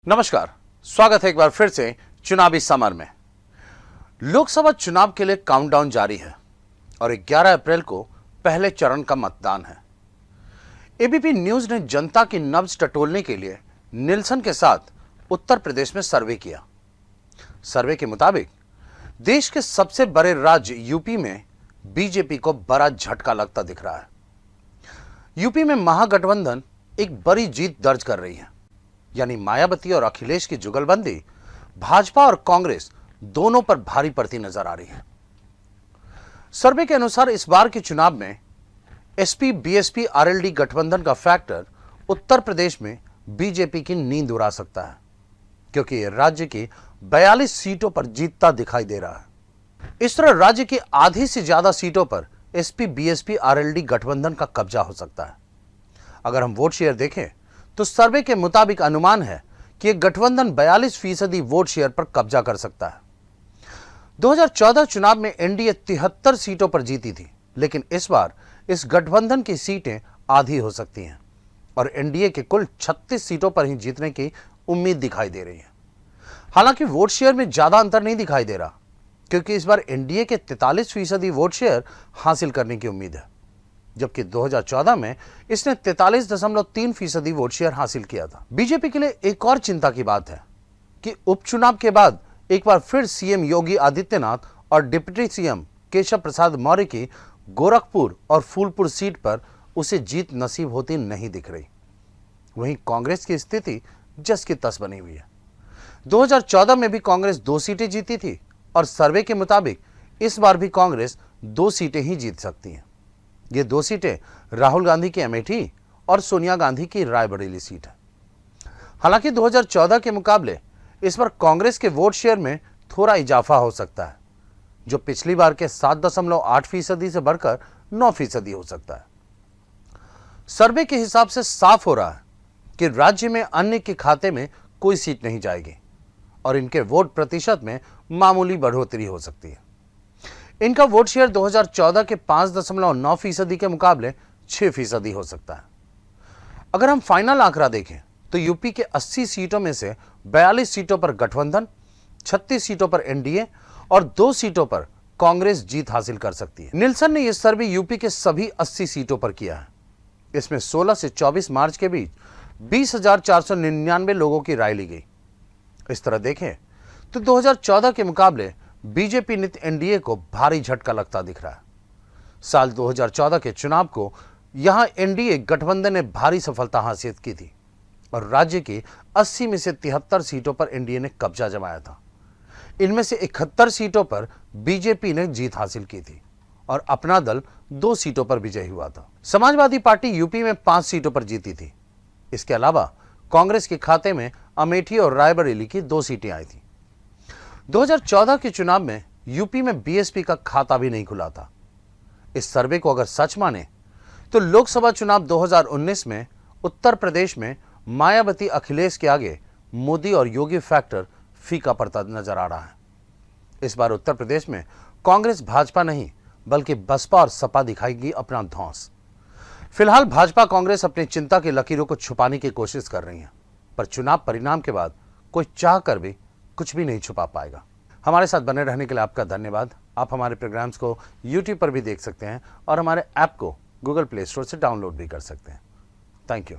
नमस्कार, स्वागत है एक बार फिर से चुनावी समर में। लोकसभा चुनाव के लिए काउंटडाउन जारी है और 11 अप्रैल को पहले चरण का मतदान है। एबीपी न्यूज ने जनता की नब्ज टटोलने के लिए निल्सन के साथ उत्तर प्रदेश में सर्वे किया। सर्वे के मुताबिक देश के सबसे बड़े राज्य यूपी में बीजेपी को बड़ा झटका लगता दिख रहा है। यूपी में महागठबंधन एक बड़ी जीत दर्ज कर रही है, यानी मायावती और अखिलेश की जुगलबंदी भाजपा और कांग्रेस दोनों पर भारी पड़ती नजर आ रही है। सर्वे के अनुसार इस बार के चुनाव में एसपी बीएसपी आरएलडी गठबंधन का फैक्टर उत्तर प्रदेश में बीजेपी की नींद उड़ा सकता है, क्योंकि यह राज्य की 42 सीटों पर जीतता दिखाई दे रहा है। इस तरह राज्य की आधी से ज्यादा सीटों पर एसपी बीएसपी आरएलडी गठबंधन का कब्जा हो सकता है। अगर हम वोट शेयर देखें तो सर्वे के मुताबिक अनुमान है कि यह गठबंधन 42% वोट शेयर पर कब्जा कर सकता है। 2014 चुनाव में एनडीए 73 सीटों पर जीती थी, लेकिन इस बार इस गठबंधन की सीटें आधी हो सकती हैं और एनडीए के कुल 36 सीटों पर ही जीतने की उम्मीद दिखाई दे रही है। हालांकि वोट शेयर में ज्यादा अंतर नहीं दिखाई दे रहा, क्योंकि इस बार एनडीए के 43% वोट शेयर हासिल करने की उम्मीद है, जबकि 2014 में इसने 43.3% वोट शेयर हासिल किया था। बीजेपी के लिए एक और चिंता की बात है कि उपचुनाव के बाद एक बार फिर सीएम योगी आदित्यनाथ और डिप्टी सीएम केशव प्रसाद मौर्य की गोरखपुर और फूलपुर सीट पर उसे जीत नसीब होती नहीं दिख रही। वहीं कांग्रेस की स्थिति जस की तस बनी हुई है। 2014 में भी कांग्रेस 2 सीटें जीती थी और सर्वे के मुताबिक इस बार भी कांग्रेस 2 सीटें ही जीत सकती है। ये 2 सीटें राहुल गांधी की अमेठी और सोनिया गांधी की रायबरेली सीट है। हालांकि 2014 के मुकाबले इस बार कांग्रेस के वोट शेयर में थोड़ा इजाफा हो सकता है, जो पिछली बार के 7.8% से बढ़कर 9% हो सकता है। सर्वे के हिसाब से साफ हो रहा है कि राज्य में अन्य के खाते में कोई सीट नहीं जाएगी और इनके वोट प्रतिशत में मामूली बढ़ोतरी हो सकती है। इनका वोट शेयर 2014 के 5.9% के मुकाबले 6% हो सकता है। अगर हम फाइनल आंकड़ा देखें तो यूपी के 80 सीटों में से 42 सीटों पर गठबंधन, 36 सीटों पर एनडीए और 2 सीटों पर कांग्रेस जीत हासिल कर सकती है। निल्सन ने यह सर्वे यूपी के सभी 80 सीटों पर किया है। इसमें 16 से 24 मार्च के बीच 20,499 लोगों की राय ली गई। इस तरह देखें तो 2014 के मुकाबले बीजेपी नित एनडीए को भारी झटका लगता दिख रहा है। साल 2014 के चुनाव को यहां एनडीए गठबंधन ने भारी सफलता हासिल की थी और राज्य की 80 में से 73 सीटों पर एनडीए ने कब्जा जमाया था। इनमें से 71 सीटों पर बीजेपी ने जीत हासिल की थी और अपना दल 2 सीटों पर विजयी हुआ था। समाजवादी पार्टी यूपी में 5 सीटों पर जीती थी। इसके अलावा कांग्रेस के खाते में अमेठी और रायबरेली की 2 सीटें आई थी। 2014 के चुनाव में यूपी में बीएसपी का खाता भी नहीं खुला था। इस सर्वे को अगर सच माने तो लोकसभा चुनाव 2019 में उत्तर प्रदेश में मायावती अखिलेश के आगे मोदी और योगी फैक्टर फीका पड़ता नजर आ रहा है। इस बार उत्तर प्रदेश में कांग्रेस भाजपा नहीं बल्कि बसपा और सपा दिखाएगी अपना धौंस। फिलहाल भाजपा कांग्रेस अपनी चिंता की लकीरों को छुपाने की कोशिश कर रही है, पर चुनाव परिणाम के बाद कोई चाह कर भी कुछ भी नहीं छुपा पाएगा। हमारे साथ बने रहने के लिए आपका धन्यवाद। आप हमारे प्रोग्राम्स को YouTube पर भी देख सकते हैं और हमारे ऐप को Google प्ले स्टोर से डाउनलोड भी कर सकते हैं। Thank you.